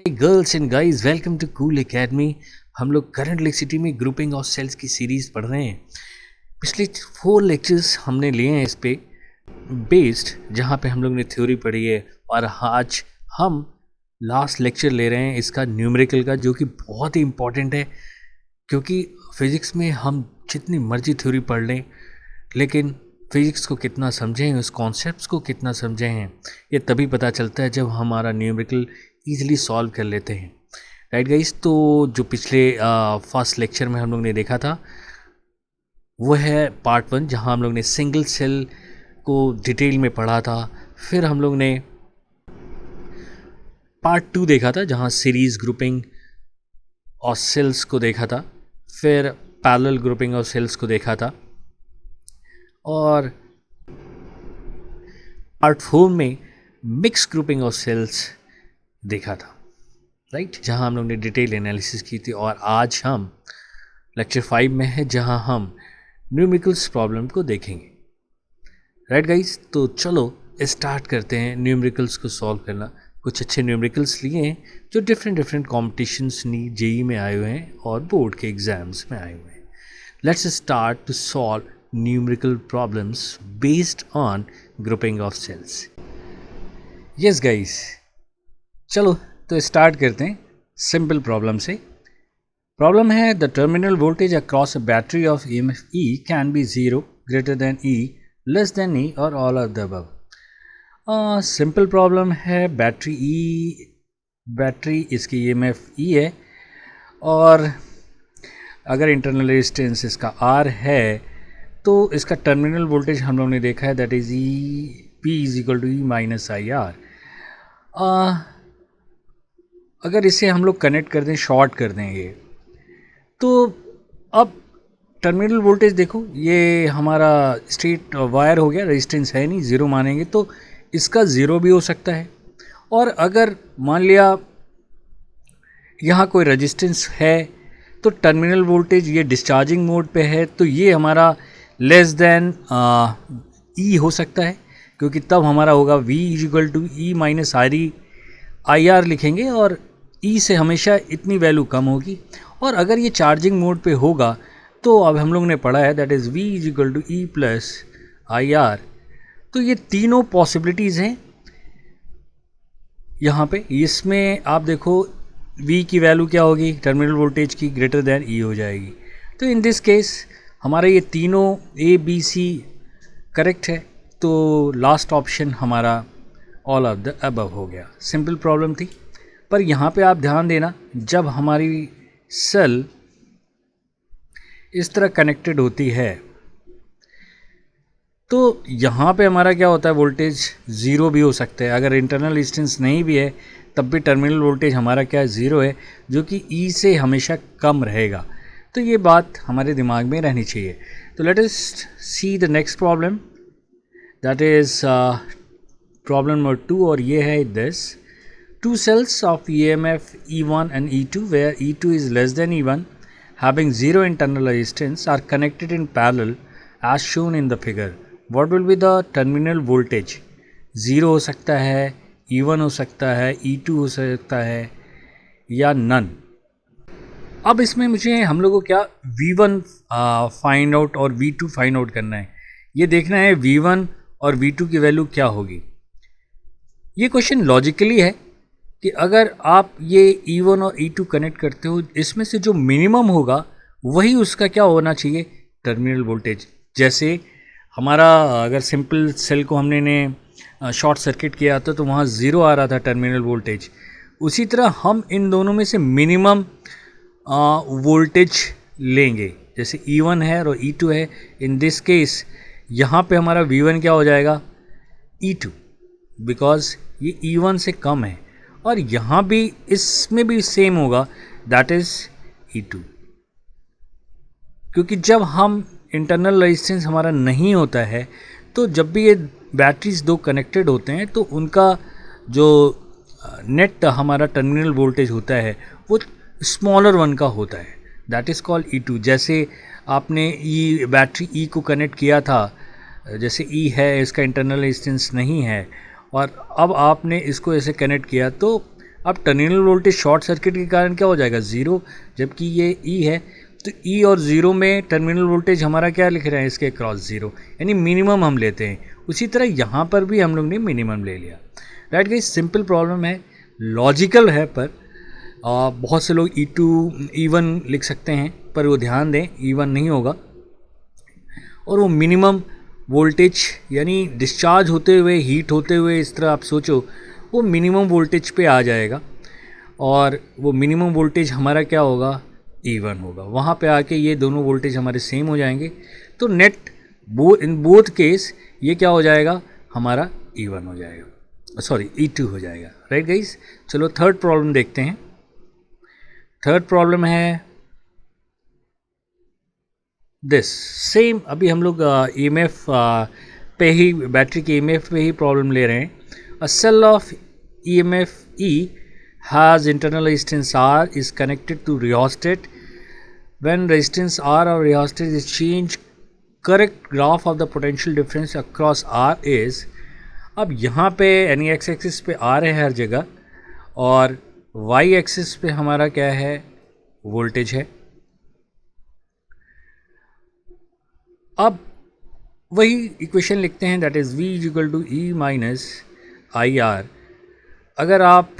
Girls and guys, welcome to Cool Academy. हम लोग current electricity में ग्रुपिंग ऑफ सेल्स की सीरीज़ पढ़ रहे हैं। पिछले 4 लेक्चर्स हमने लिए हैं इस पे बेस्ड, जहाँ पे हम लोग ने थ्योरी पढ़ी है, और आज हम लास्ट लेक्चर ले रहे हैं इसका न्यूमेरिकल का, जो कि बहुत ही इम्पॉर्टेंट है। क्योंकि फिज़िक्स में हम जितनी मर्जी थ्योरी पढ़ लें, लेकिन फिज़िक्स को कितना समझें, उस कॉन्सेप्ट्स को कितना समझे हैं, ये तभी पता चलता है जब हमारा न्यूमेरिकल ईज़िली सॉल्व कर लेते हैं। राइट गाइस, तो जो पिछले फर्स्ट लेक्चर में हम लोग ने देखा था वो है पार्ट 1, जहां हम लोग ने सिंगल सेल को डिटेल में पढ़ा था। फिर हम लोग ने पार्ट 2 देखा था, जहां सीरीज़ ग्रुपिंग और सेल्स को देखा था। फिर पैरेलल ग्रुपिंग और सेल्स को देखा था, और पार्ट 4 में मिक्स ग्रुपिंग ऑफ सेल्स देखा था। राइट, जहां हम लोग ने डिटेल एनालिसिस की थी। और आज हम लेक्चर 5 में है, जहां हम न्यूमेरिकल्स प्रॉब्लम को देखेंगे। राइट गाइस, तो चलो स्टार्ट करते हैं न्यूमेरिकल्स को सॉल्व करना। कुछ अच्छे न्यूमेरिकल्स लिए हैं जो डिफरेंट कॉम्पिटिशन्स जेईई में आए हुए हैं और बोर्ड के एग्जाम्स में आए हुए हैं। Let's start to solve numerical problems based on grouping of cells. Yes guys, चलो तो स्टार्ट करते हैं सिंपल प्रॉब्लम से। प्रॉब्लम है the terminal voltage across a battery of EMF E can be 0, greater than E, less than E और all of the above. Simple problem है। Battery इसकी EMF E है, और अगर इंटरनल रेजिस्टेंस इसका are है, तो इसका टर्मिनल वोल्टेज हम लोग ने देखा है, that is E P is equal to E minus I R. अगर इसे हम लोग कनेक्ट कर दें, शॉर्ट कर दें ये, तो अब टर्मिनल वोल्टेज देखो, ये हमारा स्ट्रेट वायर हो गया, रेजिस्टेंस है नहीं, ज़ीरो मानेंगे तो इसका ज़ीरो भी हो सकता है। और अगर मान लिया यहाँ कोई रेजिस्टेंस है, तो टर्मिनल वोल्टेज ये डिस्चार्जिंग मोड पे है, तो ये हमारा लेस देन ई हो सकता है, क्योंकि तब हमारा होगा V is equal to E minus I R लिखेंगे, और ई से हमेशा इतनी वैल्यू कम होगी। और अगर ये चार्जिंग मोड पे होगा, तो अब हम लोग ने पढ़ा है that is V is equal to E plus I R. तो ये तीनों पॉसिबिलिटीज़ हैं यहाँ पे। इसमें आप देखो V की वैल्यू क्या होगी, टर्मिनल वोल्टेज की, ग्रेटर देन ई हो जाएगी। तो इन दिस केस हमारा ये तीनों A B C करेक्ट है, तो लास्ट ऑप्शन हमारा ऑल ऑफ द अबव हो गया। सिंपल प्रॉब्लम थी, पर यहाँ पे आप ध्यान देना, जब हमारी सेल इस तरह कनेक्टेड होती है, तो यहाँ पे हमारा क्या होता है, वोल्टेज ज़ीरो भी हो सकता है। अगर इंटरनल रेजिस्टेंस नहीं भी है, तब भी टर्मिनल वोल्टेज हमारा क्या ज़ीरो है, जो कि ई से हमेशा कम रहेगा। तो ये बात हमारे दिमाग में रहनी चाहिए। तो let us see the next problem, that is problem number 2, और ये है this: two cells of EMF E1 and E2 where E2 is less than E1 having zero internal resistance are connected in parallel as shown in the figure. What will be the terminal voltage? 0 हो सकता है, E1 हो सकता है, E2 हो सकता है, या नन। अब इसमें मुझे हम लोगों को क्या V1 फाइंड आउट और V2 फाइंड आउट करना है। ये देखना है V1 और V2 की वैल्यू क्या होगी। ये क्वेश्चन लॉजिकली है कि अगर आप ये E1 और E2 कनेक्ट करते हो, इसमें से जो मिनिमम होगा वही उसका क्या होना चाहिए, टर्मिनल वोल्टेज। जैसे हमारा अगर सिंपल सेल को हमने शॉर्ट सर्किट किया था, तो वहाँ ज़ीरो आ रहा था टर्मिनल वोल्टेज। उसी तरह हम इन दोनों में से मिनिमम वोल्टेज लेंगे। जैसे E1 है और E2 है, इन दिस केस यहाँ पे हमारा V1 क्या हो जाएगा, E2, बिकॉज ये E1 से कम है। और यहाँ भी इसमें भी सेम होगा, दैट इज़ E2, क्योंकि जब हम इंटरनल रेजिस्टेंस हमारा नहीं होता है, तो जब भी ये बैटरीज दो कनेक्टेड होते हैं, तो उनका जो नेट हमारा टर्मिनल वोल्टेज होता है वो स्मॉलर वन का होता है, दैट इज़ कॉल्ड E2। जैसे आपने बैटरी E को कनेक्ट किया था, जैसे E है, इसका इंटरनल रेजिस्टेंस नहीं है, और अब आपने इसको ऐसे कनेक्ट किया, तो अब टर्मिनल वोल्टेज शॉर्ट सर्किट के कारण क्या हो जाएगा 0, जबकि ये E है तो E और 0 में टर्मिनल वोल्टेज हमारा क्या लिख रहे हैं इसके क्रॉस 0, यानी मिनिमम हम लेते हैं। उसी तरह यहाँ पर भी हम लोग ने मिनिमम ले लिया। राइट गाइस, सिंपल प्रॉब्लम है, लॉजिकल है, पर बहुत से लोग E2 E1 लिख सकते हैं, पर वो ध्यान दें E1 नहीं होगा, और वो मिनिमम वोल्टेज यानी डिस्चार्ज होते हुए, हीट होते हुए, इस तरह आप सोचो, वो मिनिमम वोल्टेज पे आ जाएगा, और वो मिनिमम वोल्टेज हमारा क्या होगा E1 होगा। वहाँ पे आके ये दोनों वोल्टेज हमारे सेम हो जाएंगे, तो नेट इन बोथ केस ये क्या हो जाएगा हमारा E1 हो जाएगा, सॉरी E2 हो जाएगा। राइट गाइस, चलो थर्ड प्रॉब्लम देखते हैं। थर्ड प्रॉब्लम है दिस सेम, अभी हम लोग EMF पे ही, बैटरी के EMF पे ही प्रॉब्लम ले रहे हैं। A cell of EMF E has internal resistance R is connected to rheostat. When resistance R or rheostat is changed, correct graph of the potential difference across R is, अब यहाँ पे यानी x axis पे R है हर जगह, और Y axis पे हमारा क्या है वोल्टेज है। अब वही इक्वेशन लिखते हैं, that is V equal to E minus I R. अगर आप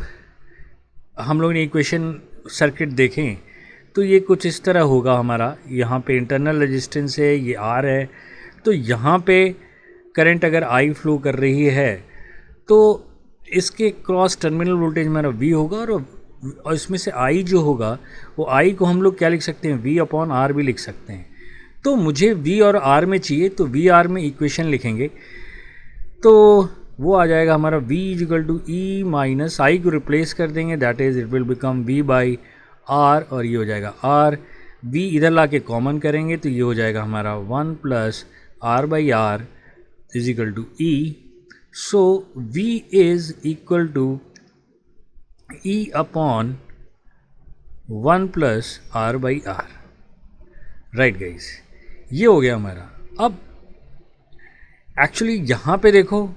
हम लोग ने इक्वेशन सर्किट देखें तो ये कुछ इस तरह होगा हमारा, यहाँ पे इंटरनल रेजिस्टेंस है, ये R है, तो यहाँ पे करंट अगर I फ्लो कर रही है तो इसके क्रॉस टर्मिनल वोल्टेज हमारा V होगा, और इसमें से I जो होगा वो I को हम लोग क्या लिख सकते हैं, V अपॉन R भी लिख सकते हैं। तो मुझे V और R में चाहिए, तो V R में इक्वेशन लिखेंगे तो वो आ जाएगा हमारा V equal to E minus I को रिप्लेस कर देंगे, that is it will become V by R, और ये हो जाएगा R। V इधर ला के कॉमन करेंगे तो ये हो जाएगा हमारा 1 plus R by R is equal to E। So V is equal to E upon 1 plus R by R। Right guys, ये हो गया हमारा। अब एक्चुअली यहाँ पे देखो,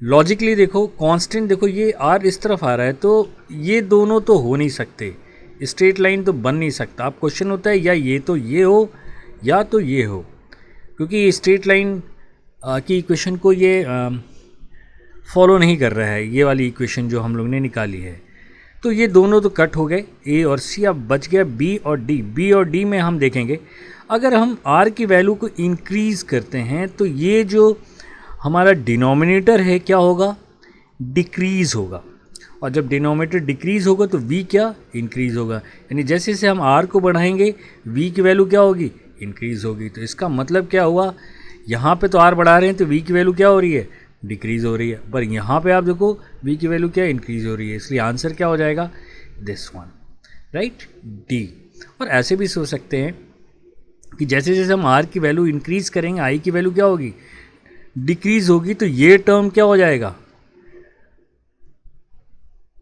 लॉजिकली देखो, कांस्टेंट देखो, ये R इस तरफ आ रहा है, तो ये दोनों तो हो नहीं सकते, स्ट्रेट लाइन तो बन नहीं सकता। अब क्वेश्चन होता है या ये तो ये हो या तो ये हो, क्योंकि स्ट्रेट लाइन की इक्वेशन को ये फॉलो नहीं कर रहा है, ये वाली इक्वेशन जो हम लोग ने निकाली है। तो ये दोनों तो कट हो गए, A और C, अब बच गया B और D। B और D में हम देखेंगे, अगर हम R की वैल्यू को इंक्रीज़ करते हैं तो ये जो हमारा डिनोमिनेटर है क्या होगा, डिक्रीज़ होगा, और जब डिनोमिनेटर डिक्रीज़ होगा तो V क्या इंक्रीज़ होगा, यानी जैसे जैसे हम R को बढ़ाएंगे V की वैल्यू क्या होगी, इंक्रीज़ होगी। तो इसका मतलब क्या हुआ, यहाँ पे तो R बढ़ा रहे हैं तो V की वैल्यू क्या हो रही है, डिक्रीज़ हो रही है, पर यहाँ पे आप देखो V की वैल्यू क्या इंक्रीज़ हो रही है, इसलिए आंसर क्या हो जाएगा दिस वन, राइट, D। और ऐसे भी सोच सकते हैं कि जैसे जैसे हम R की वैल्यू इंक्रीज़ करेंगे I की वैल्यू क्या होगी, डिक्रीज़ होगी, तो ये टर्म क्या हो जाएगा,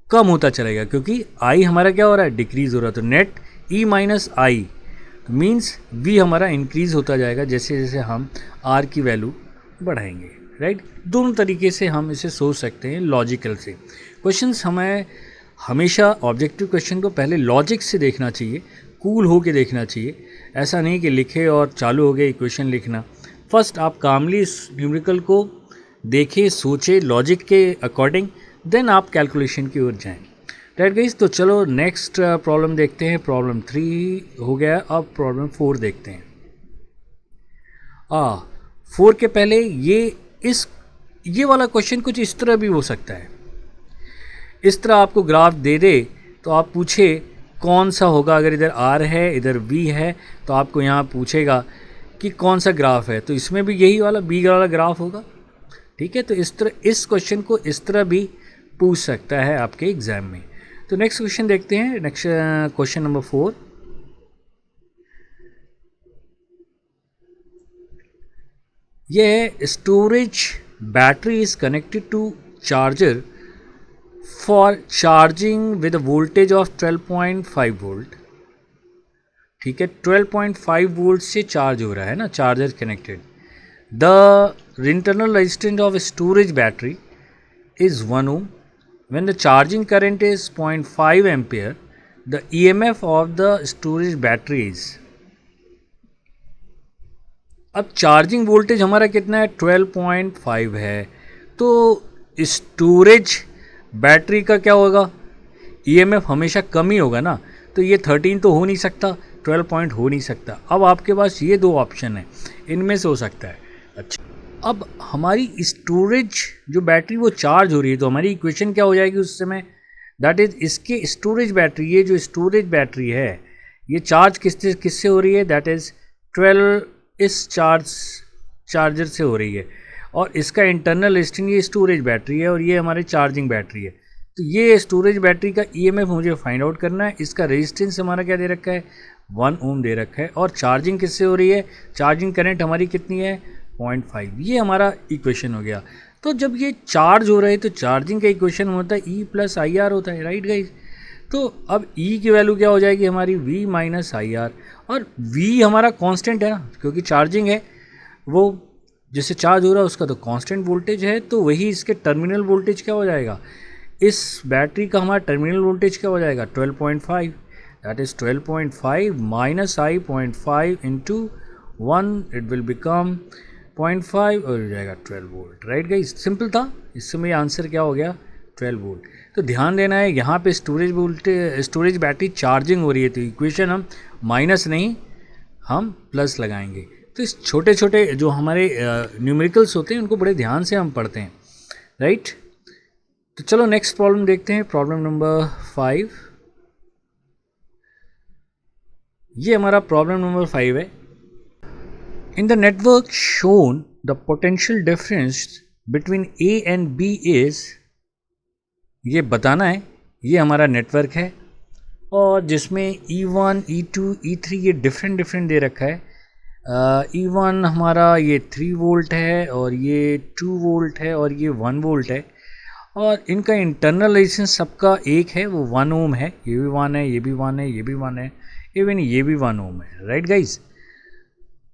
कम होता चलेगा, क्योंकि I हमारा क्या हो रहा है, डिक्रीज़ हो रहा है। तो net E minus I means V हमारा इंक्रीज़ होता जाएगा जैसे जैसे हम R की वैल्यू बढ़ाएंगे। राइट, दोनों तरीके से हम इसे सोच सकते हैं लॉजिकल से। क्वेश्चंस हमें हमेशा ऑब्जेक्टिव क्वेश्चन को पहले लॉजिक से देखना चाहिए, कूल हो के देखना चाहिए, ऐसा नहीं कि लिखे और चालू हो गए इक्वेशन लिखना। फर्स्ट आप कामली इस न्यूमेरिकल को देखें, सोचें लॉजिक के अकॉर्डिंग, देन आप कैलकुलेशन की ओर जाएं। राइट गाइस, तो चलो नेक्स्ट प्रॉब्लम देखते हैं। प्रॉब्लम 3 हो गया, अब प्रॉब्लम 4 देखते हैं। 4 के पहले ये वाला क्वेश्चन कुछ इस तरह भी हो सकता है। इस तरह आपको ग्राफ दे दे तो आप पूछे कौन सा होगा, अगर इधर R है इधर V है तो आपको यहाँ पूछेगा कि कौन सा ग्राफ है, तो इसमें भी यही वाला B वाला ग्राफ होगा। ठीक है, तो इस तरह इस क्वेश्चन को इस तरह भी पूछ सकता है आपके एग्जाम में। तो नेक्स्ट क्वेश्चन देखते हैं, नेक्स्ट क्वेश्चन नंबर 4। ये है storage battery is connected to charger for charging with voltage of 12.5 volt. ठीक है, 12.5 वोल्ट से चार्ज हो रहा है ना, charger connected. The internal resistance of storage battery is 1 ohm when the charging current is 0.5 ampere, the EMF of the storage battery is। अब charging voltage हमारा कितना है 12.5 है, तो स्टोरेज बैटरी का क्या होगा, EMF हमेशा कम ही होगा ना, तो ये 13 तो हो नहीं सकता, 12 पॉइंट हो नहीं सकता। अब आपके पास ये दो ऑप्शन है, इनमें से हो सकता है। अच्छा, अब हमारी स्टोरेज जो बैटरी वो चार्ज हो रही है, तो हमारी इक्वेशन क्या हो जाएगी उस समय, दैट इज़ इसके स्टोरेज बैटरी, ये जो स्टोरेज बैटरी है ये चार्ज किससे हो रही है, दैट इज़ 12 इस चार्जर से हो रही है, और इसका इंटरनल रेजिस्टेंस ये स्टोरेज बैटरी है और ये हमारी चार्जिंग बैटरी है। तो ये स्टोरेज बैटरी का EMF मुझे फाइंड आउट करना है। इसका रेजिस्टेंस हमारा क्या दे रखा है, 1 ओम दे रखा है, और चार्जिंग किससे हो रही है, चार्जिंग करंट हमारी कितनी है 0.5। ये हमारा इक्वेशन हो गया। तो जब ये चार्ज हो रहा है तो चार्जिंग का इक्वेशन होता है E + IR होता है, राइट गाइज। तो अब E की वैल्यू क्या हो जाएगी हमारी V - IR, और V हमारा कांस्टेंट है ना, क्योंकि चार्जिंग है, वो जिससे चार्ज हो रहा है उसका तो कांस्टेंट वोल्टेज है, तो वही इसके टर्मिनल वोल्टेज क्या हो जाएगा, इस बैटरी का हमारा टर्मिनल वोल्टेज क्या हो जाएगा 12.5, that is 12.5 - I 0.5 × 1, it will become 0.5 और हो जाएगा 12 वोल्ट, राइट गाइस। सिंपल था, इस समय आंसर क्या हो गया 12 वोल्ट। तो ध्यान देना है यहाँ पे स्टोरेज बैटरी चार्जिंग हो रही है, तो इक्वेशन हम माइनस नहीं हम प्लस लगाएंगे। तो इस छोटे छोटे जो हमारे न्यूमेरिकल्स होते हैं उनको बड़े ध्यान से हम पढ़ते हैं, राइट। तो चलो नेक्स्ट प्रॉब्लम देखते हैं, प्रॉब्लम नंबर 5। ये हमारा प्रॉब्लम नंबर 5 है। In the network shown the potential difference between A and B is, ये बताना है, ये हमारा नेटवर्क है और जिसमें E1, E2, E3 ये डिफरेंट दे रखा है। E1 हमारा ये 3 वोल्ट है और ये 2 वोल्ट है और ये 1 वोल्ट है, और इनका इंटरनल रेजिस्टेंस सबका एक है, वो 1 ओम है। ये भी 1 है, ये भी 1 है, ये भी 1 है, इवन ये भी 1 ओम है, राइट गाइज।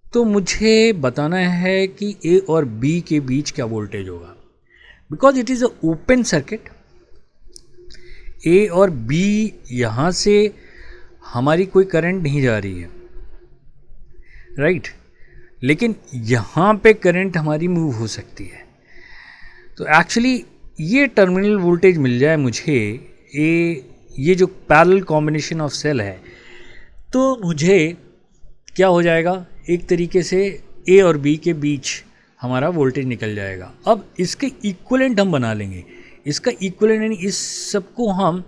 तो मुझे बताना है कि A और B के बीच क्या वोल्टेज होगा, because it is a open circuit. A और B यहाँ से हमारी कोई करंट नहीं जा रही है, राइट, लेकिन यहाँ पे करंट हमारी मूव हो सकती है। तो एक्चुअली ये टर्मिनल वोल्टेज मिल जाए मुझे, ये जो पैरेलल कॉम्बिनेशन ऑफ सेल है, तो मुझे क्या हो जाएगा, एक तरीके से A और B के बीच हमारा वोल्टेज निकल जाएगा। अब इसके इक्विवेलेंट हम बना लेंगे, इसका इक्विवेलेंट यानी इस सबको हम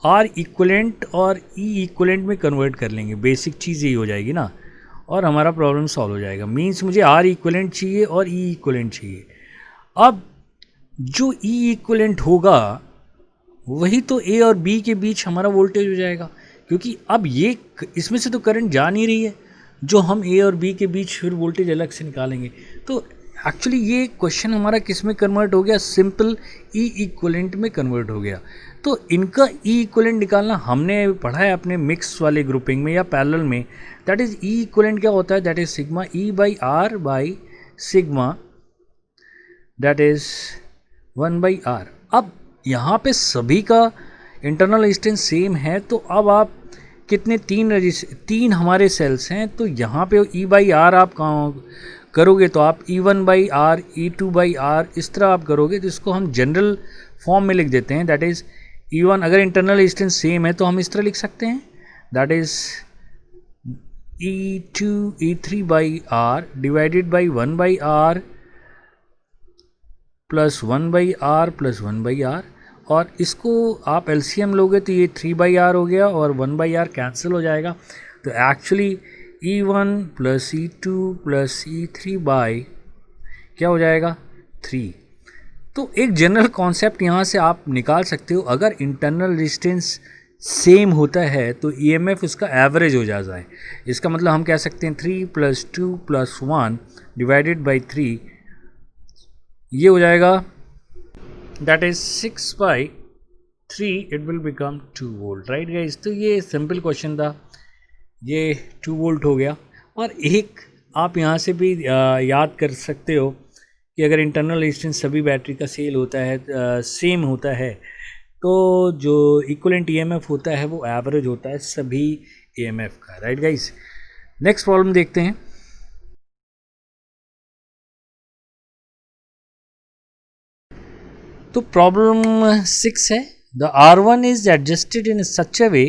R इक्विवेलेंट और E इक्विवेलेंट में कन्वर्ट कर लेंगे, बेसिक चीज़ यही हो जाएगी ना, और हमारा प्रॉब्लम सॉल्व हो जाएगा। मीन्स मुझे R इक्विवेलेंट चाहिए और E इक्विवेलेंट चाहिए। अब जो E इक्विवेलेंट होगा वही तो A और B के बीच हमारा वोल्टेज हो जाएगा, क्योंकि अब ये इसमें से तो करंट जा नहीं रही है, जो हम A और B के बीच फिर वोल्टेज अलग से निकालेंगे। तो एक्चुअली ये क्वेश्चन हमारा किस में कन्वर्ट हो गया, सिंपल E इक्विवेलेंट में कन्वर्ट हो गया। तो इनका E इक्विवेलेंट निकालना हमने पढ़ा है अपने मिक्स वाले ग्रुपिंग में या पैरेलल में। दैट इज़ E इक्विवेलेंट क्या होता है, that is sigma E/R by sigma, that is 1/R। अब यहाँ पे सभी का इंटरनल रेजिस्टेंस सेम है, तो अब आप कितने, तीन हमारे सेल्स हैं, तो यहाँ पे E/R आप करोगे तो आप E1/R, E2/R इस तरह आप करोगे, तो इसको हम जनरल फॉर्म में लिख देते हैं। दैट इज़ E1, अगर इंटरनल रेजिस्टेंस सेम है तो हम इस तरह लिख सकते हैं, that is E3/R divided by 1/R plus 1/R plus 1/R, और इसको आप LCM लोगे तो ये 3/R हो गया और 1/R कैंसिल हो जाएगा। तो actually E1 plus E2 plus E3 by क्या हो जाएगा 3। तो एक जनरल कॉन्सेप्ट यहाँ से आप निकाल सकते हो, अगर इंटरनल रेजिस्टेंस सेम होता है तो EMF उसका एवरेज हो जाता है। इसका मतलब हम कह सकते हैं 3 + 2 + 1 डिवाइडेड बाई 3, ये हो जाएगा that is 6/3, it will become 2 volt, right guys. तो ये सिंपल क्वेश्चन था, ये 2 वोल्ट हो गया। और एक आप यहाँ से भी याद कर सकते हो कि अगर इंटरनल रेजिस्टेंस सभी बैटरी का सेम होता है तो जो इक्वलेंट ईएमएफ होता है वो एवरेज होता है सभी ईएमएफ का, राइट गाइस। नेक्स्ट प्रॉब्लम देखते हैं। तो प्रॉब्लम 6 है, the R1 is adjusted in such a way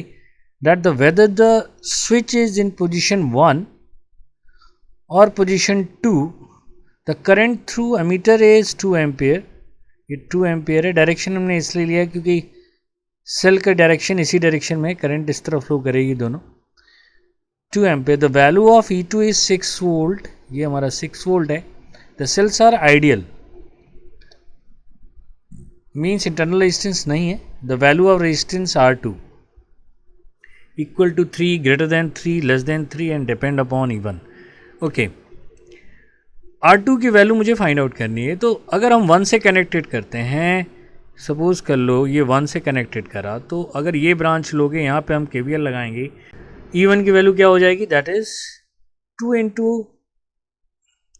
that the whether the switch is in position 1 और position 2 the current through ammeter is 2 ampere. ये 2 एम्पियर है, डायरेक्शन हमने इसलिए लिया क्योंकि सेल का डायरेक्शन इसी डायरेक्शन में, करंट इस तरफ फ्लो करेगी दोनों। 2 ampere, the value of E2 is 6 volt, ये हमारा 6 वोल्ट है। The cells are ideal, means internal resistance नहीं है। The value of resistance R2 equal to 3, greater than 3, less than 3 and depend upon E1। Okay, R2 की value मुझे find out करनी है। तो अगर हम 1 से कनेक्टेड करते हैं, सपोज कर लो ये 1 से कनेक्टेड करा, तो अगर ये ब्रांच लोगे यहाँ पे हम KVL लगाएंगे, E1 की वैल्यू क्या हो जाएगी, that is 2 into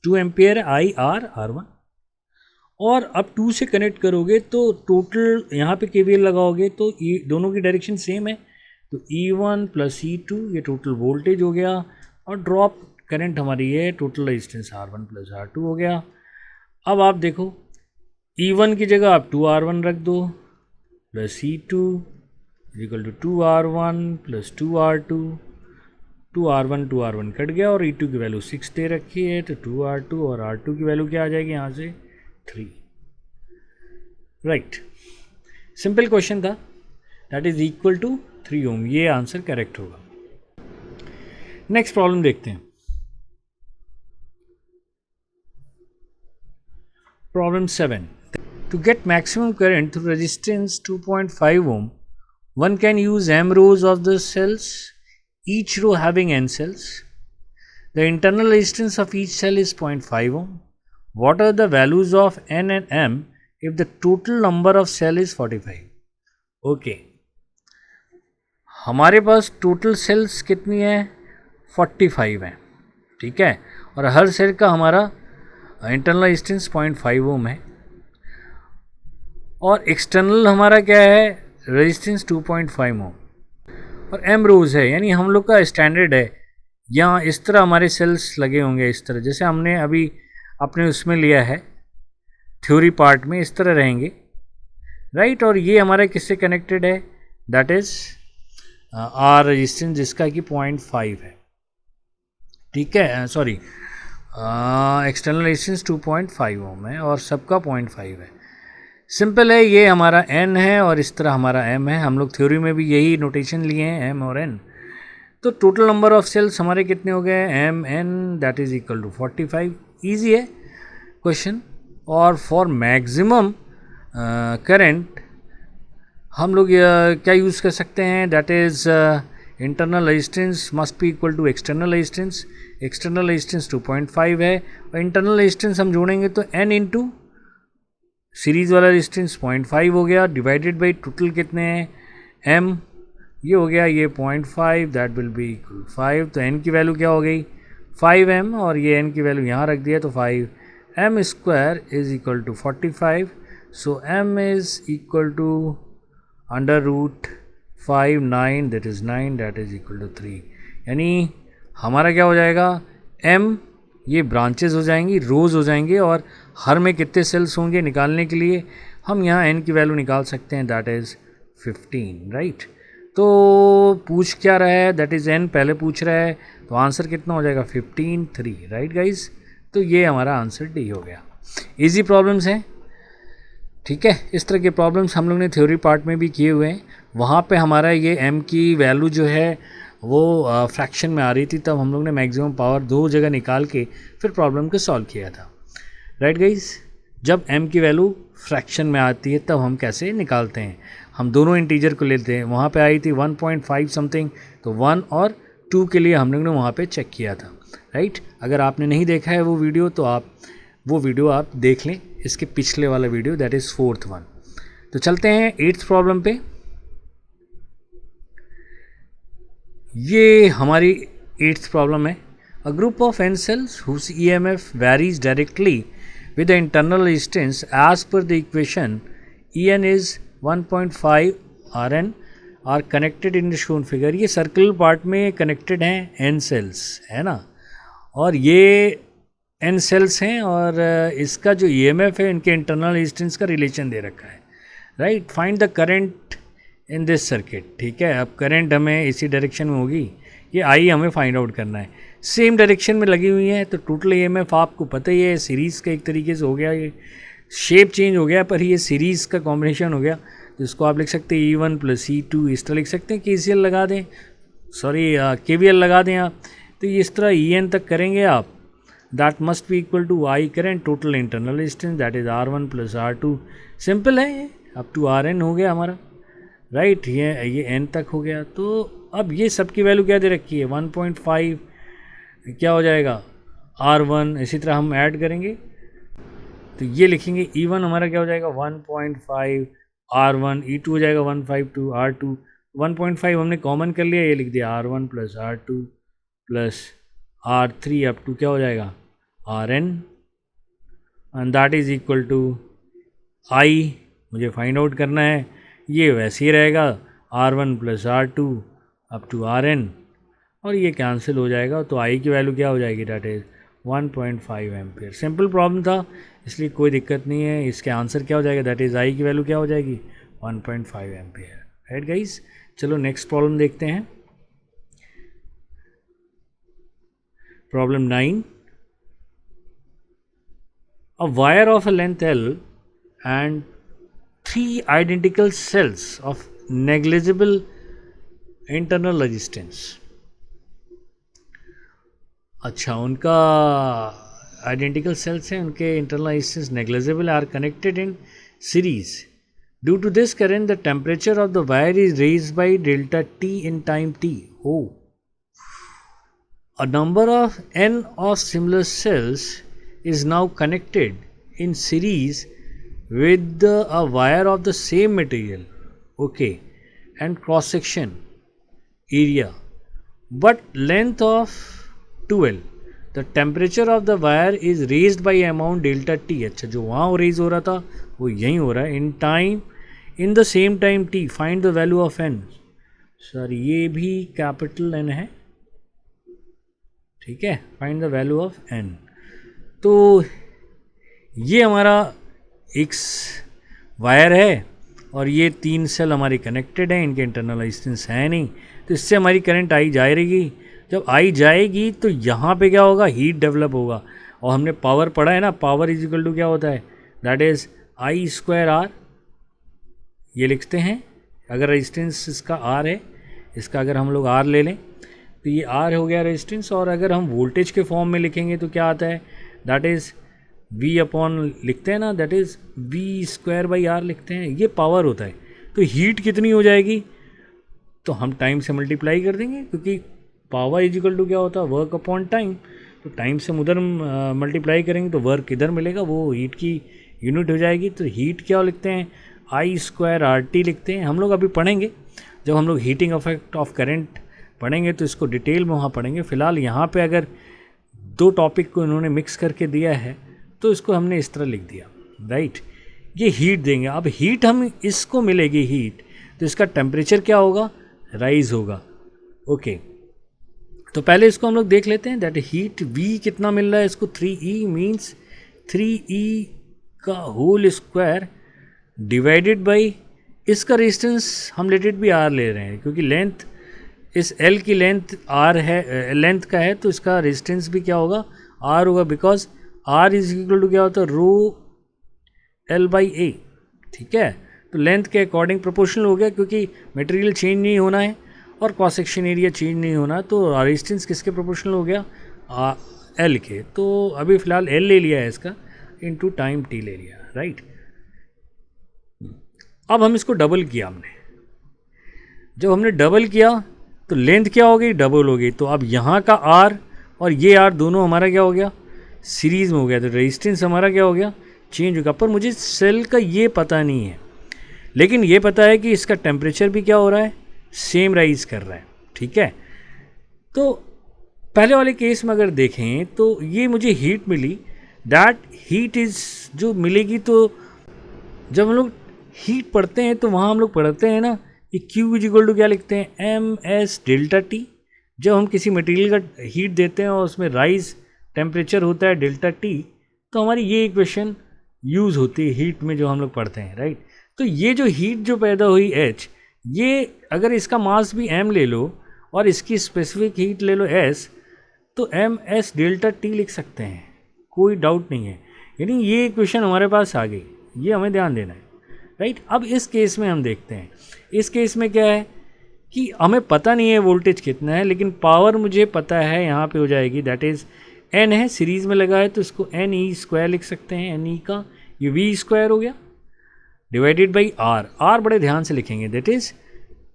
2 ampere R1। और अब 2 से कनेक्ट करोगे तो टोटल यहाँ पे KVL लगाओगे तो दोनों की डायरेक्शन सेम है, तो E1 प्लस E2 ये टोटल वोल्टेज हो गया, और ड्रॉप करंट हमारी है total resistance R1 plus R2 हो गया। अब आप देखो E1 की जगह आप 2R1 रख दो plus E2 equal to 2R1 plus 2R2, 2R1 cut गया और E2 की वैल्यू 6 दे रखी है, तो 2R2 और R2 की वैल्यू क्या आ जाएगी यहाँ से 3, राइट। सिंपल क्वेश्चन था, that is equal to 3 ohm, ये आंसर करेक्ट होगा। नेक्स्ट प्रॉब्लम देखते हैं। Problem 7, to get maximum current through resistance 2.5 ohm, one can use m rows of the cells, each row having n cells. The internal resistance of each cell is 0.5 ohm. What are the values of n and m if the total number of cell is 45? Okay, हमारे पास total sales कितनी है, 45 है, ठीक है, और हर cell का हमारा internal resistance 0.5 ओम है, और एक्सटर्नल हमारा क्या है, रेजिस्टेंस 2.5 ओम, और m रोज है, यानी हम लोग का स्टैंडर्ड है यहाँ इस तरह हमारे सेल्स लगे होंगे, इस तरह जैसे हमने अभी अपने उसमें लिया है थ्योरी पार्ट में, इस तरह रहेंगे, राइट। और ये हमारा किससे कनेक्टेड है, दैट इज आर रेजिस्टेंस जिसका कि 0.5 है, ठीक है, सॉरी एक्सटर्नल रेजिस्टेंस 2.5 ओम है और सबका 0.5 है। सिंपल है, ये हमारा n है और इस तरह हमारा m है, हम लोग थ्योरी में भी यही नोटेशन लिए हैं m और n। तो टोटल नंबर ऑफ सेल्स हमारे कितने हो गए, m n that is equal to 45। Easy है क्वेश्चन। और फॉर मैक्सिमम करंट हम लोग क्या यूज़ कर सकते हैं, that is internal resistance must be equal to external resistance. External resistance 2.5 है और इंटरनल रेजिस्टेंस हम जोड़ेंगे तो n इंटू सीरीज़ वाला रेजिस्टेंस 0.5 हो गया, डिवाइडेड बाई टोटल कितने हैं m, ये हो गया ये 0.5, दैट विल बी इक्वल 5। तो n की वैल्यू क्या हो गई 5m, और ये n की वैल्यू यहाँ रख दिया तो 5m square is equal to 45। So m is equal to under root 5, 9 that is 9 that is equal to 3। यानी हमारा क्या हो जाएगा, m ये ब्रांचेस हो जाएंगी, रोज़ हो जाएंगे, और हर में कितने सेल्स होंगे निकालने के लिए हम यहाँ n की वैल्यू निकाल सकते हैं, दैट इज़ 15, राइट। तो पूछ क्या रहा है, दैट इज़ n पहले पूछ रहा है, तो आंसर कितना हो जाएगा 15, 3, राइट गाइज। तो ये हमारा आंसर डी हो गया। इजी प्रॉब्लम्स हैं, ठीक है। इस तरह के प्रॉब्लम्स हम लोग ने थ्योरी पार्ट में भी किए हुए हैं, वहाँ पे हमारा ये m की वैल्यू जो है वो फ्रैक्शन में आ रही थी, तब हम लोग ने मैक्सिमम पावर दो जगह निकाल के फिर प्रॉब्लम को सॉल्व किया था, राइट गाइज। जब m की वैल्यू फ्रैक्शन में आती है तब हम कैसे निकालते हैं, हम दोनों इंटीजर को लेते हैं। वहाँ पे आई थी 1.5 समथिंग, तो 1 और 2 के लिए हम लोग ने वहाँ पे चेक किया था, राइट। अगर आपने नहीं देखा है वो वीडियो तो आप वो वीडियो आप देख लें, इसके पिछले वाला video, that is 4th one. तो चलते हैं 8th प्रॉब्लम पे। ये हमारी 8th प्रॉब्लम है। A group of n cells whose EMF varies directly with the internal resistance as per the equation En is 1.5 Rn are connected in the shown figure. ये circular part में connected हैं n cells, है ना, और ये n sales हैं, और इसका जो EMF है इनके इंटरनल रेजिस्टेंस का रिलेशन दे रखा है, right. Find the current in this circuit, ठीक है। अब करंट हमें इसी डायरेक्शन में होगी, ये I हमें फाइंड आउट करना है, सेम डायरेक्शन में लगी हुई है। तो टोटल EMF आपको पता ही है, सीरीज़ का एक तरीके से हो गया, ये शेप चेंज हो गया पर ये सीरीज़ का कॉम्बिनेशन हो गया। तो इसको आप लिख सकते हैं E1 + E2, इस तरह लिख सकते हैं। KCL लगा दें, सॉरी KVL लगा दें आप, तो इस तरह EN तक करेंगे आप। That must be equal to I current total internal resistance, that is R1 + R2। Simple है, अप टू Rn हो गया हमारा, राइट। ये n तक हो गया। तो अब ये सब की वैल्यू क्या दे रखी है, 1.5 क्या हो जाएगा R1, इसी तरह हम ऐड करेंगे तो ये लिखेंगे E1 हमारा क्या हो जाएगा 1.5 R1, E2 हो जाएगा 152 R2। 1.5 हमने कॉमन कर लिया, ये लिख दिया R1 + R2 + R3 up to क्या हो जाएगा Rn, and that is equal to I, मुझे फाइंड आउट करना है। ये वैसे ही रहेगा R1 + R2 up to Rn, और ये कैंसिल हो जाएगा। तो I की वैल्यू क्या हो जाएगी, that is 1.5 ampere. Simple problem था, इसलिए कोई दिक्कत नहीं है। इसके आंसर क्या हो जाएगा, दैट इज़ I की वैल्यू क्या हो जाएगी 1.5 एम्पियर, राइट गाइस। चलो नेक्स्ट प्रॉब्लम देखते हैं। Problem 9, a wire of a length L and 3 identical cells of negligible internal resistance। अच्छा, उनका आइडेंटिकल सेल्स हैं, उनके internal resistance negligible, are connected in series. Due to this current the temperature of the wire is raised by delta T in time T। Oh, a number of n of similar cells is now connected in series with a wire of the same material, okay, and cross section area but length of 2L। the temperature of the wire is raised by amount delta T। अच्छा, जो वहाँ raise हो रहा था वो यहीं हो रहा है in time, in the same time T। Find the value of n। Sir ये भी कैपिटल N है, ठीक है। Find the value of n। तो ये हमारा एक वायर है और ये 3 सेल हमारी कनेक्टेड हैं, इनके इंटरनल रेजिस्टेंस है नहीं, तो इससे हमारी करंट आई जा रहेगी। जब आई जाएगी तो यहाँ पे क्या होगा, हीट डेवलप होगा। और हमने पावर पढ़ा है ना, पावर इज इक्वल टू क्या होता है, दैट इज़ I²R। ये लिखते हैं, अगर रेजिस्टेंस इसका R है, इसका अगर हम लोग R ले लें तो ये R हो गया रेजिस्टेंस। और अगर हम वोल्टेज के फॉर्म में लिखेंगे तो क्या आता है, दैट इज़ V/ लिखते हैं ना, दैट इज़ V²/R लिखते हैं। ये पावर होता है। तो हीट कितनी हो जाएगी, तो हम टाइम से मल्टीप्लाई कर देंगे, क्योंकि पावर इज इक्वल टू क्या होता है, वर्क अपॉन टाइम। तो टाइम से हम उधर मल्टीप्लाई करेंगे तो वर्क इधर मिलेगा, वो हीट की यूनिट हो जाएगी। तो हीट क्या लिखते हैं, I²RT लिखते हैं। हम लोग अभी पढ़ेंगे, जब हम लोग हीटिंग इफेक्ट ऑफ करंट पढ़ेंगे तो इसको डिटेल में वहाँ पढ़ेंगे। फ़िलहाल यहाँ पे अगर 2 टॉपिक को इन्होंने मिक्स करके दिया है तो इसको हमने इस तरह लिख दिया, राइट। ये हीट देंगे, अब हीट हम इसको मिलेगी हीट, तो इसका टेम्परेचर क्या होगा, राइज होगा, ओके। तो पहले इसको हम लोग देख लेते हैं, दैट हीट V कितना मिल रहा है इसको, 3E मीन्स 3E का होल स्क्वायर डिवाइडेड बाई इसका रेजिस्टेंस हम लेट इट भी R ले रहे हैं, क्योंकि लेंथ इस L की लेंथ R है, लेंथ का है, तो इसका रेजिस्टेंस भी क्या होगा, R होगा, because R is equal to क्या होता है, ρL/A, ठीक है। तो लेंथ के अकॉर्डिंग प्रोपोर्शनल हो गया, क्योंकि मटेरियल चेंज नहीं होना है और क्रॉस सेक्शन एरिया चेंज नहीं होना, तो रेजिस्टेंस किसके प्रोपोर्शनल हो गया, L के। तो अभी फ़िलहाल L ले लिया है इसका, इनटू टाइम T ले लिया, राइट। अब हम इसको डबल किया हमने, जब हमने डबल किया तो लेंथ क्या हो गई, डबल हो गई। तो अब यहाँ का R और ये R दोनों हमारा क्या हो गया, सीरीज़ में हो गया, तो रेजिस्टेंस हमारा क्या हो गया, चेंज होगा। पर मुझे सेल का ये पता नहीं है, लेकिन ये पता है कि इसका टेम्परेचर भी क्या हो रहा है, सेम राइज कर रहा है, ठीक है। तो पहले वाले केस में अगर देखें तो ये मुझे हीट मिली, दैट हीट इज़ जो मिलेगी, तो जब हम लोग हीट पढ़ते हैं तो वहाँ हम लोग पढ़ते हैं ना कि Q इज इक्वल टू क्या लिखते हैं, एम एस डेल्टा टी। जब हम किसी मटेरियल का हीट देते हैं और उसमें राइज टेम्परेचर होता है डेल्टा टी, तो हमारी ये इक्वेशन यूज़ होती है हीट में जो हम लोग पढ़ते हैं, राइट। तो ये जो हीट जो पैदा हुई H, ये अगर इसका मास भी M ले लो और इसकी स्पेसिफिक हीट ले लो S, तो एम एस डेल्टा टी लिख सकते हैं, कोई डाउट नहीं है। यानी ये इक्वेशन हमारे पास आ गई, ये हमें ध्यान देना है, राइट। अब इस केस में हम देखते हैं, इस केस में क्या है कि हमें पता नहीं है वोल्टेज कितना है, लेकिन पावर मुझे पता है, यहाँ पे हो जाएगी, दैट इज़ एन है, सीरीज़ में लगा है तो इसको एन ई स्क्वायर लिख सकते हैं, एन ई का ये वी स्क्वायर हो गया डिवाइडेड बाई आर। आर बड़े ध्यान से लिखेंगे, दैट इज़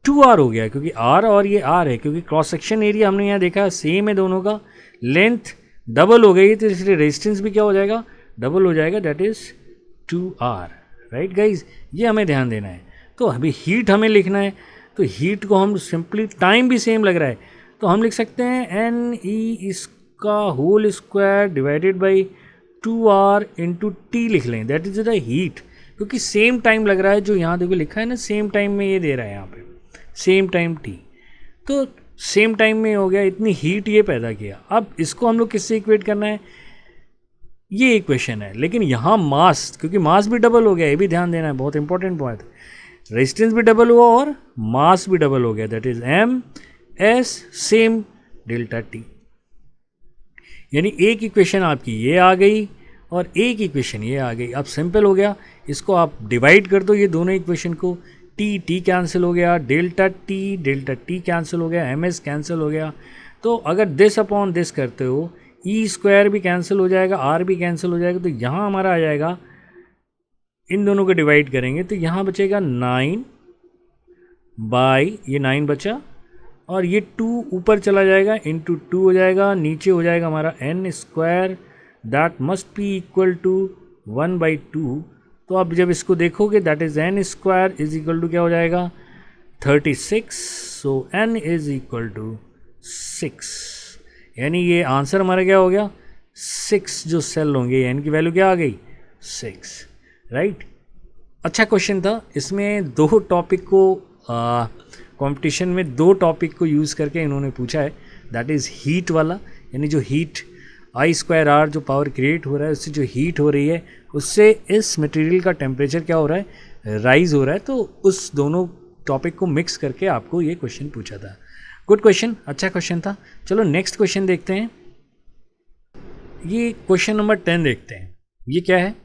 2R हो गया, क्योंकि R और ये R है, क्योंकि क्रॉस सेक्शन एरिया हमने यहाँ देखा सेम है दोनों का, लेंथ डबल हो गई तो इसलिए रेजिस्टेंस भी क्या हो जाएगा, डबल हो जाएगा, that is 2R, right guys. ये हमें ध्यान देना है। तो अभी हीट हमें लिखना है, तो हीट को हम सिंपली, टाइम भी सेम लग रहा है तो हम लिख सकते हैं एन ई इसका whole square divided by 2R into T लिख लें, दैट इज़ द हीट, क्योंकि सेम टाइम लग रहा है, जो यहाँ देखो लिखा है ना सेम टाइम में ये दे रहा है यहाँ पे सेम टाइम टी, तो सेम टाइम में हो गया, इतनी हीट ये पैदा किया। अब इसको हम लोग किससे इक्वेट करना है, ये इक्वेशन है, लेकिन यहाँ मास, क्योंकि मास भी डबल हो गया, ये भी ध्यान देना है, बहुत इंपॉर्टेंट पॉइंट है। रेजिस्टेंस भी डबल हुआ और मास भी डबल हो गया, that is M S same delta T. यानी एक इक्वेशन आपकी ये आ गई और एक इक्वेशन ये आ गई। अब सिंपल हो गया, इसको आप डिवाइड कर दो ये दोनों इक्वेशन को, टी टी कैंसिल हो गया, डेल्टा टी कैंसिल हो गया, एम एस कैंसिल हो गया। तो अगर दिस अपॉन दिस करते हो, ई स्क्वायर भी कैंसिल हो जाएगा, आर भी कैंसिल हो जाएगा, तो यहाँ हमारा आ जाएगा, इन दोनों को डिवाइड करेंगे तो यहाँ बचेगा 9 बाई, ये 9 बचा और ये 2 ऊपर चला जाएगा, इंटू 2 हो जाएगा, नीचे हो जाएगा हमारा N square, that must be equal to 1/2। तो अब जब इसको देखोगे, that is N square is equal to क्या हो जाएगा 36, so N is equal to 6। यानी ये आंसर हमारा क्या हो गया 6, जो सेल होंगे एन की वैल्यू क्या आ गई 6, राइट। अच्छा क्वेश्चन था, इसमें दो टॉपिक को कंपटीशन में दो टॉपिक को यूज़ करके इन्होंने पूछा है, दैट इज़ हीट वाला, यानी जो हीट आई स्क्वायर आर जो पावर क्रिएट हो रहा है, उससे जो हीट हो रही है उससे इस मटेरियल का टेम्परेचर क्या हो रहा है राइज हो रहा है। तो उस दोनों टॉपिक को मिक्स करके आपको ये क्वेश्चन पूछा था। गुड क्वेश्चन, अच्छा क्वेश्चन था। चलो नेक्स्ट क्वेश्चन देखते हैं, ये क्वेश्चन नंबर 10 देखते हैं। ये क्या है,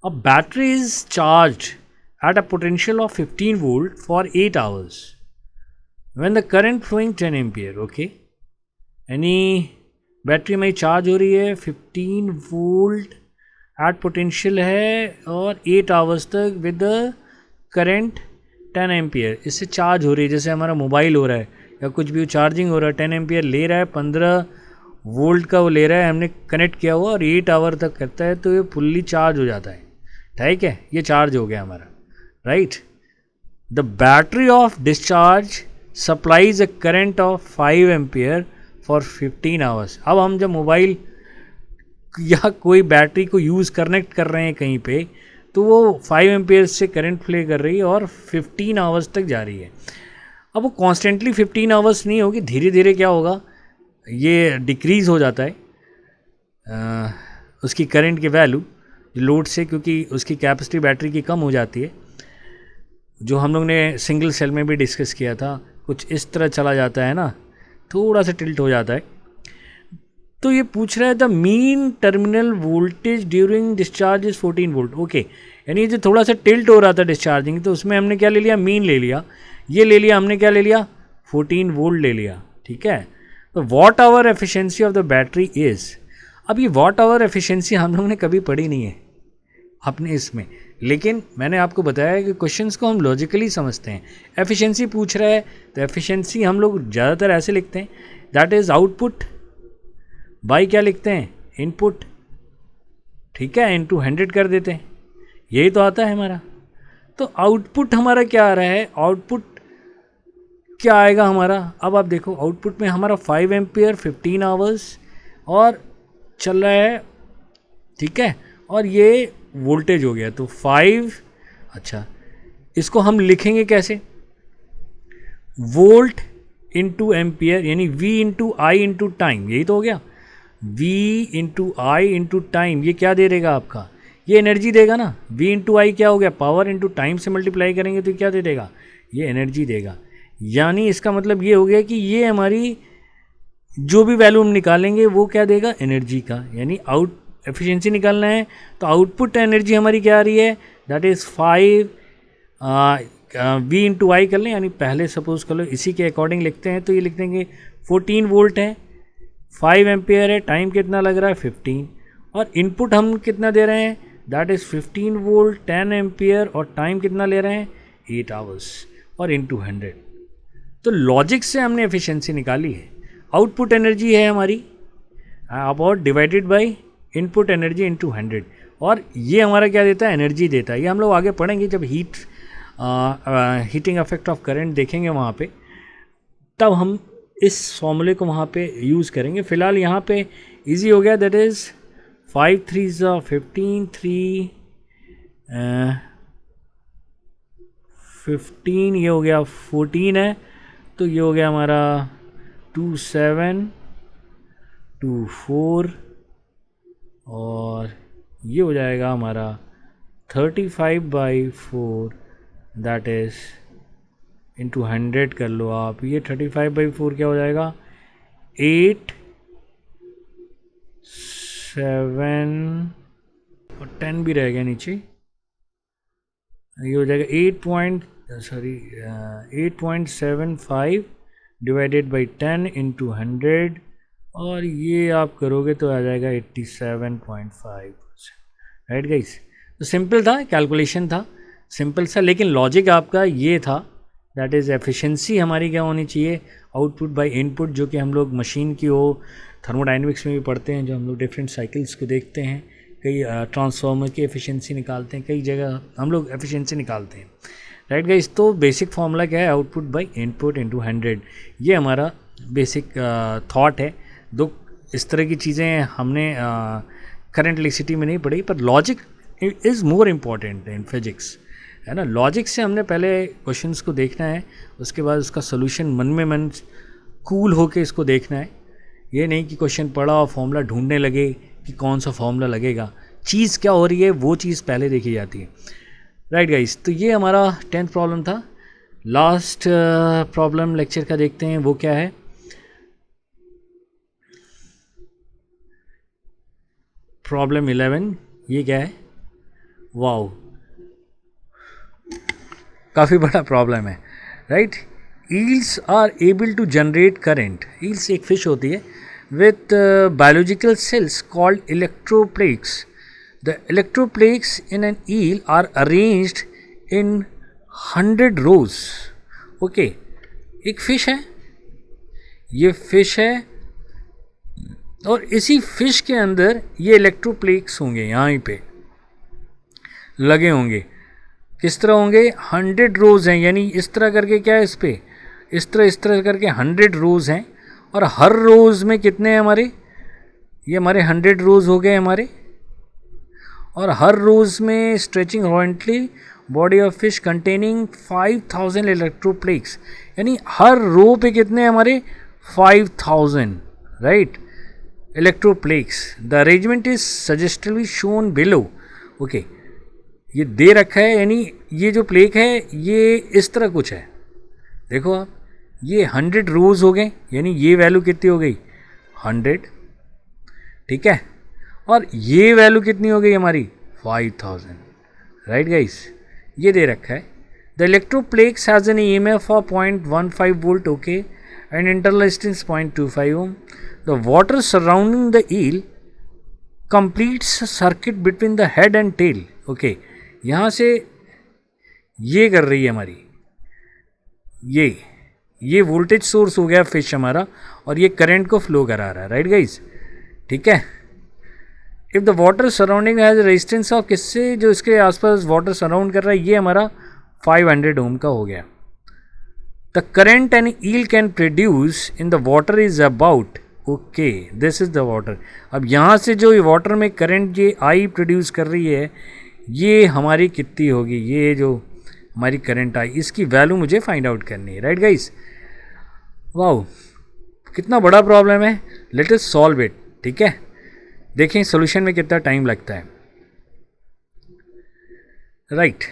a battery is charge at a potential of 15 volt for 8 hours when the current flowing 10 ampere, okay। यानी बैटरी में चार्ज हो रही है 15 वोल्ट एट पोटेंशियल है और 8 आवर्स तक विद द करंट 10 एम्पियर, इससे चार्ज हो रही है। जैसे हमारा मोबाइल हो रहा है या कुछ भी चार्जिंग हो रहा है, 10 एम्पियर ले रहा है, 15 वोल्ट का वो ले रहा है, हमने कनेक्ट किया हुआ और 8 आवर तक करता है, तो ये फुल्ली चार्ज हो जाता है, ठीक है। ये चार्ज हो गया हमारा, right। The battery of discharge supplies a current of 5 ampere for 15 hours। अब हम जब मोबाइल या कोई बैटरी को यूज़ कनेक्ट कर रहे हैं कहीं पे, तो वो 5 एम्पियर से करंट फ्ले कर रही है और 15 आवर्स तक जा रही है। अब वो कॉन्स्टेंटली 15 आवर्स नहीं होगी, धीरे धीरे क्या होगा, ये डिक्रीज़ हो जाता है उसकी करंट की वैल्यू लोड से, क्योंकि उसकी कैपेसिटी बैटरी की कम हो जाती है। जो हम लोग ने सिंगल सेल में भी डिस्कस किया था, कुछ इस तरह चला जाता है ना, थोड़ा सा टिल्ट हो जाता है। तो ये पूछ रहा है the mean terminal voltage during discharge is 14 volt, okay. यानी जो थोड़ा सा टिल्ट हो रहा था डिस्चार्जिंग, तो उसमें हमने क्या ले लिया, मीन ले लिया, ये ले लिया हमने, क्या ले लिया 14 वोल्ट ले लिया, ठीक है। तो watt hour efficiency of the battery is, अब ये वॉट आवर एफिशिएंसी हम लोग ने कभी पढ़ी नहीं है अपने इसमें, लेकिन मैंने आपको बताया कि क्वेश्चंस को हम लॉजिकली समझते हैं। एफिशिएंसी पूछ रहा है तो एफिशिएंसी हम लोग ज़्यादातर ऐसे लिखते हैं, दैट इज़ आउटपुट बाई क्या लिखते हैं, इनपुट, ठीक है, इनटू 100 कर देते हैं, यही तो आता है हमारा। तो आउटपुट हमारा क्या आ रहा है, आउटपुट क्या आएगा हमारा, अब आप देखो आउटपुट में हमारा 5 एम्पियर 15 आवर्स और चल रहा है, ठीक है, और ये वोल्टेज हो गया, तो 5, अच्छा इसको हम लिखेंगे कैसे, वोल्ट इंटू एम्पियर, यानी V इंटू आई इंटू टाइम, यही तो हो गया, V इंटू आई इंटू टाइम, ये क्या दे देगा आपका, ये एनर्जी देगा ना। V इंटू आई क्या हो गया, पावर इंटू टाइम से मल्टीप्लाई करेंगे तो क्या दे देगा, ये एनर्जी देगा। यानी इसका मतलब ये हो गया कि ये हमारी जो भी वैल्यू हम निकालेंगे वो क्या देगा, एनर्जी का, यानी आउट एफिशिएंसी निकालना है तो आउटपुट एनर्जी हमारी क्या आ रही है, दैट इज़ 5 V इंटू आई कर लें, यानी पहले सपोज कर लो इसी के अकॉर्डिंग लिखते हैं, तो ये लिख देंगे 14 वोल्ट है, 5 एम्पियर है, टाइम कितना लग रहा है 15, और इनपुट हम कितना दे रहे हैं, दैट इज़ 15 वोल्ट 10 एम्पियर, और टाइम कितना ले रहे हैं 8 आवर्स, और इनटू 100। तो लॉजिक से हमने एफिशिएंसी निकाली है। आउटपुट एनर्जी है हमारी about divided by input energy into 100, और ये हमारा क्या देता है, एनर्जी देता है। ये हम लोग आगे पढ़ेंगे जब हीटिंग इफेक्ट ऑफ करंट देखेंगे वहाँ पे, तब हम इस फॉर्मूले को वहाँ पे यूज़ करेंगे। फ़िलहाल यहाँ पे इजी हो गया, दैट इज़ 5 3 15, 3 15, ये हो गया 14 है, तो ये हो गया हमारा 2 7 2 4, और ये हो जाएगा हमारा 35/4, दैट इज़ इंटू 100 कर लो आप, ये 35/4 क्या हो जाएगा, 8 7 और 10 भी रह गया नीचे, ये हो जाएगा 8.75 डिवाइडेड बाई 10 इंटू 100, और ये आप करोगे तो आ जाएगा 87.5, राइट गाइस। तो सिंपल था, कैलकुलेशन था सिंपल सा, लेकिन लॉजिक आपका ये था, दैट इज़ एफिशिएंसी हमारी क्या होनी चाहिए, आउटपुट बाय इनपुट, जो कि हम लोग मशीन की हो, थर्मोडाइनमिक्स में भी पढ़ते हैं, जो हम लोग डिफरेंट साइकिल्स को देखते हैं, कई ट्रांसफार्मर की एफिशिएंसी निकालते हैं, कई जगह हम लोग एफिशिएंसी निकालते हैं, राइट गाइस। तो बेसिक फार्मूला क्या है, आउटपुट बाय इनपुट इनटू 100, ये हमारा बेसिक थॉट है। दो इस तरह की चीज़ें हमने करंट इलेक्ट्रिसिटी में नहीं पढ़ी, पर logic is more important in physics, है ना। लॉजिक से हमने पहले क्वेश्चंस को देखना है, उसके बाद उसका सोल्यूशन मन में मन कूल होके इसको देखना है। ये नहीं कि क्वेश्चन पढ़ा और फॉर्मूला ढूंढने लगे कि कौन सा फॉर्मूला लगेगा, चीज़ क्या हो रही है वो चीज़ पहले देखी जाती है, राइट गाइस। तो ये हमारा 10th प्रॉब्लम था। लास्ट प्रॉब्लम लेक्चर का देखते हैं, वो क्या है, प्रॉब्लम 11। ये क्या है, वाओ, काफ़ी बड़ा प्रॉब्लम है, right. Eels are able to generate current, eels एक फिश होती है, with biological cells called electroplaques. The electroplaques in an eel are arranged in 100 rows. Okay, एक फिश है, ये फिश है, और इसी फिश के अंदर ये इलेक्ट्रोप्लेक्स होंगे, यहाँ पे लगे होंगे। किस तरह होंगे, 100 रोज़ हैं, यानी इस तरह करके क्या है, इस पे इस तरह करके 100 रोज़ हैं, और हर रोज़ में कितने हैं हमारे, ये हमारे 100 रोज़ हो गए हमारे, और हर रोज़ में stretching horizontally body of fish containing 5000 electroplaques, यानी हर रो पे कितने हमारे 5000, right, electroplaques. The arrangement is suggestively shown below. Okay, ये दे रखा है, यानी ये जो प्लेक है ये इस तरह कुछ है, देखो आप, ये 100 रोज हो गए, यानी ये वैल्यू कितनी हो गई 100, ठीक है, और ये वैल्यू कितनी हो गई हमारी 5000, राइट गाइस, ये दे रखा है। The electroplaques has an EMF of 0.15 volt, okay, and internal resistance 0.25 ohm. The water surrounding the eel completes circuit between the head and tail. Okay, यहाँ से ये कर रही है हमारी, ये वोल्टेज सोर्स हो गया फिश हमारा, और ये करंट को फ्लो करा रहा है, राइट गाइस, ठीक है। If the water surrounding has resistance of, किससे, जो इसके आसपास वाटर सराउंड कर रहा है, ये हमारा 500 ओम का हो गया। The current an eel can produce in the water is about, okay, this is the water. अब यहाँ से जो ये वाटर में करंट ये आई प्रोड्यूस कर रही है, ये हमारी कितनी होगी, ये जो हमारी करंट आई इसकी वैल्यू मुझे फाइंड आउट करनी है, राइट गाइस। वाओ, कितना बड़ा प्रॉब्लम है, लेट अस सॉल्व इट। ठीक है, देखें सॉल्यूशन में कितना टाइम लगता है, राइट।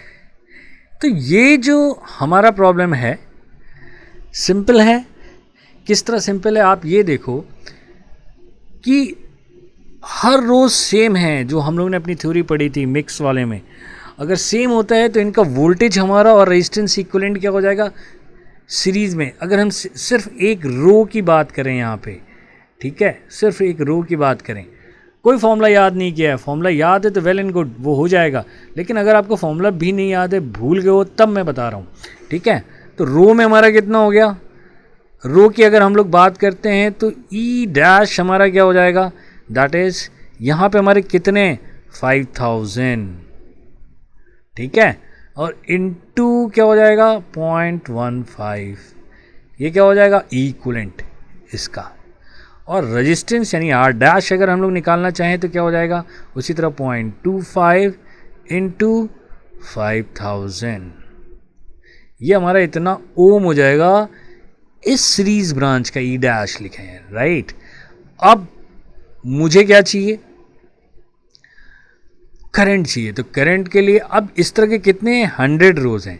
तो ये जो हमारा प्रॉब्लम है सिंपल है। किस तरह सिंपल है, आप ये देखो कि हर रोज़ सेम है। जो हम लोगों ने अपनी थ्योरी पढ़ी थी मिक्स वाले में, अगर सेम होता है तो इनका वोल्टेज हमारा और रेजिस्टेंस इक्विवेलेंट क्या हो जाएगा सीरीज़ में। अगर हम सिर्फ एक रो की बात करें यहाँ पे, ठीक है, सिर्फ एक रो की बात करें, कोई फॉर्मूला याद नहीं किया है, फॉर्मूला याद है तो वेल एंड गुड, वो हो जाएगा। लेकिन अगर आपको फॉर्मूला भी नहीं याद है, भूल गए हो, तब मैं बता रहा हूँ, ठीक है। तो रो में हमारा कितना हो गया, रो की अगर हम लोग बात करते हैं तो ई डैश हमारा क्या हो जाएगा, दैट इज यहाँ पे हमारे कितने 5000, ठीक है, और इनटू क्या हो जाएगा 0.15, ये क्या हो जाएगा इक्विवेलेंट इसका। और रेजिस्टेंस यानी आर डैश अगर हम लोग निकालना चाहें तो क्या हो जाएगा उसी तरह 0.25 इंटू 5000, ये हमारा इतना ओम हो जाएगा। इस सीरीज ब्रांच का ई डैश लिखे हैं, राइट। अब मुझे क्या चाहिए, करंट चाहिए। तो करंट के लिए अब इस तरह के कितने 100 रोज हैं।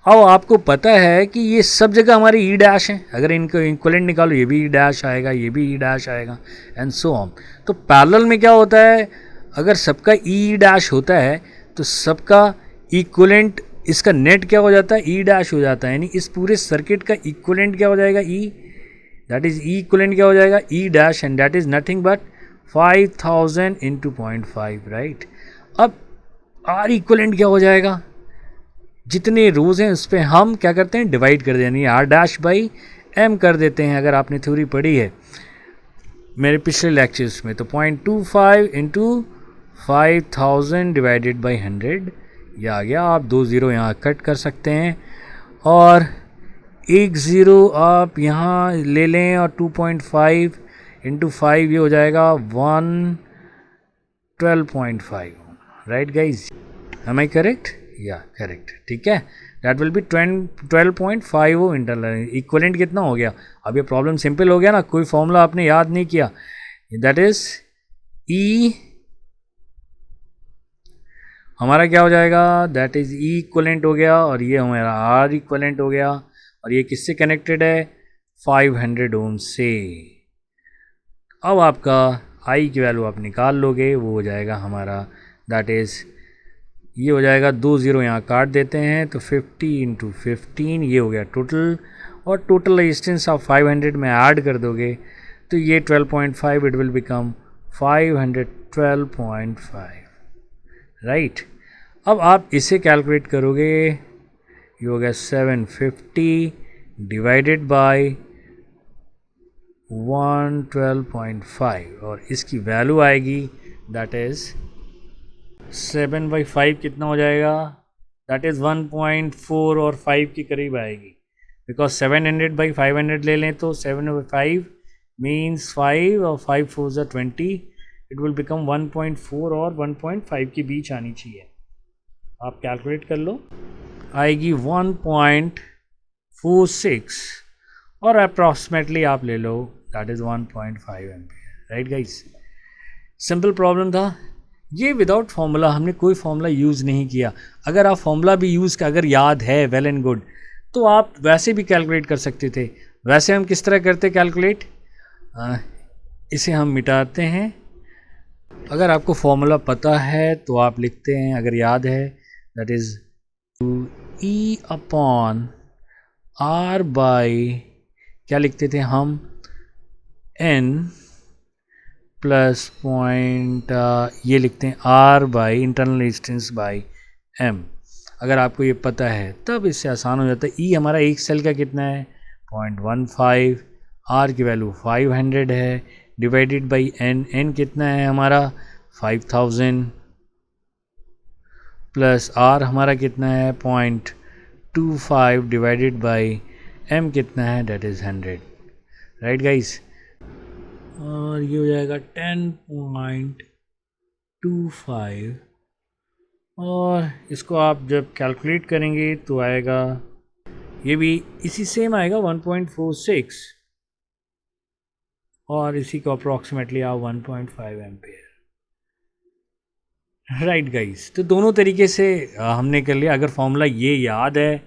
अब आपको पता है कि ये सब जगह हमारे ई डैश हैं, अगर इनको इक्विवेलेंट निकालो ये भी ई डैश आएगा, ये भी ई डैश आएगा, एंड सो ऑन। तो पैरेलल में क्या होता है, अगर सबका ई डैश होता है तो सबका इक्विवेलेंट, इसका नेट क्या हो जाता है ई डैश हो जाता है, यानी इस पूरे सर्किट का इक्विवेलेंट क्या हो जाएगा ई, दैट इज ई इक्विवेलेंट क्या हो जाएगा ई dash, and that is nothing but 5000 into 0.5, right. अब आर इक्विवेलेंट क्या हो जाएगा, जितने रोज हैं उस पर हम क्या करते हैं डिवाइड कर दें, यानी आर डैश बाई एम कर देते हैं। अगर आपने थ्योरी पढ़ी है मेरे पिछले लेक्चर्स में तो 0.25 इंटू 5000 डिवाइडेड बाई 100 ये आ गया। आप 2 ज़ीरो यहाँ कट कर सकते हैं और 1 ज़ीरो आप यहाँ ले लें और 2.5 इंटू 5 ये हो जाएगा 112.5, right guys, am I correct, या करेक्ट, ठीक है। That will be 12.50 internal equivalent कितना हो गया। अब ये प्रॉब्लम सिंपल हो गया ना, कोई फॉर्मूला आपने याद नहीं किया, दैट इज ई हमारा क्या हो जाएगा, दैट इज ई इक्विवेलेंट हो गया, और ये हमारा आर इक्विवेलेंट हो गया, और ये किससे कनेक्टेड है 500 ओम से। अब आपका आई की वैल्यू आप निकाल लोगे, वो हो जाएगा हमारा, दैट इज़ ये हो जाएगा 2 ज़ीरो यहाँ काट देते हैं तो 50 इंटू 15 ये हो गया टोटल, और टोटल रेजिस्टेंस आप 500 में ऐड कर दोगे तो ये 12.5 इट विल बिकम 512.5, राइट। अब आप इसे कैलकुलेट करोगे, ये हो गया 750 डिवाइडेड बाय 112.5, और इसकी वैल्यू आएगी दैट इज़ 7/5 कितना हो जाएगा, दैट इज़ 1.4 और 5 के करीब आएगी, बिकॉज 700/500 ले लें तो 7/5 मीन्स 5 और 5 4 ज़ा 20, इट विल बिकम 1.4 और 1.5 के बीच आनी चाहिए। आप कैलकुलेट कर लो, आएगी 1.46 और अप्रॉक्सीमेटली आप ले लो that is 1.5 ampere, right guys. Simple problem था ये, विदाउट फॉर्मूला, हमने कोई फॉर्मूला यूज़ नहीं किया। अगर आप फॉर्मूला भी यूज़ का अगर याद है वेल एंड गुड, तो आप वैसे भी कैलकुलेट कर सकते थे। वैसे हम किस तरह करते कैलकुलेट, इसे हम मिटाते हैं। अगर आपको फॉर्मूला पता है तो आप लिखते हैं, अगर याद है that is E upon R by क्या लिखते थे हम, एन प्लस पॉइंट ये लिखते हैं R by internal resistance by M. अगर आपको ये पता है तब इससे आसान हो जाता है। ई हमारा एक सेल का कितना है 0.15, आर की वैल्यू 500 है, डिवाइडेड बाई एन, एन कितना है हमारा 5000, प्लस आर हमारा कितना है 0.25 डिवाइडेड बाई एम कितना है डेट इज़ 100, राइट गाइस। और ये हो जाएगा 10.25 और इसको आप जब कैलकुलेट करेंगे तो आएगा, ये भी इसी सेम आएगा 1.46, और इसी को अप्रॉक्सीमेटली आप 1.5 एम्पेयर। राइट गाइस, तो दोनों तरीके से हमने कर लिया। अगर फॉर्मूला ये याद है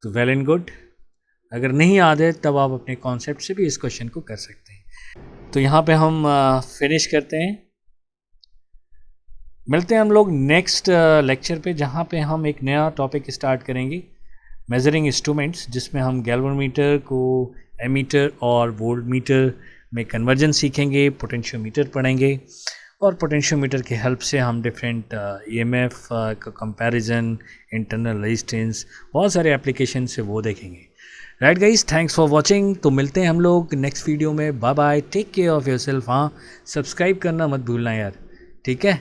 तो वेल एंड गुड, अगर नहीं याद है तब आप अपने कॉन्सेप्ट से भी इस क्वेश्चन को कर सकते हैं। तो यहाँ पे हम फिनिश करते हैं। मिलते हैं हम लोग नेक्स्ट लेक्चर पे, जहाँ पे हम एक नया टॉपिक स्टार्ट करेंगे, मेजरिंग इंस्ट्रूमेंट्स, जिसमें हम गैल्वेनोमीटर को एमीटर और वोल्टमीटर में कन्वर्जन सीखेंगे, पोटेंशियोमीटर पढ़ेंगे, और पोटेंशियोमीटर की हेल्प से हम डिफरेंट ईएमएफ का कंपैरिजन, इंटरनल रेजिस्टेंस, बहुत सारे एप्लीकेशन से वो देखेंगे। Right guys, thanks for watching. तो मिलते हैं हम लोग नेक्स्ट वीडियो में। Bye bye, take care of yourself. हाँ, सब्सक्राइब करना मत भूलना यार, ठीक है।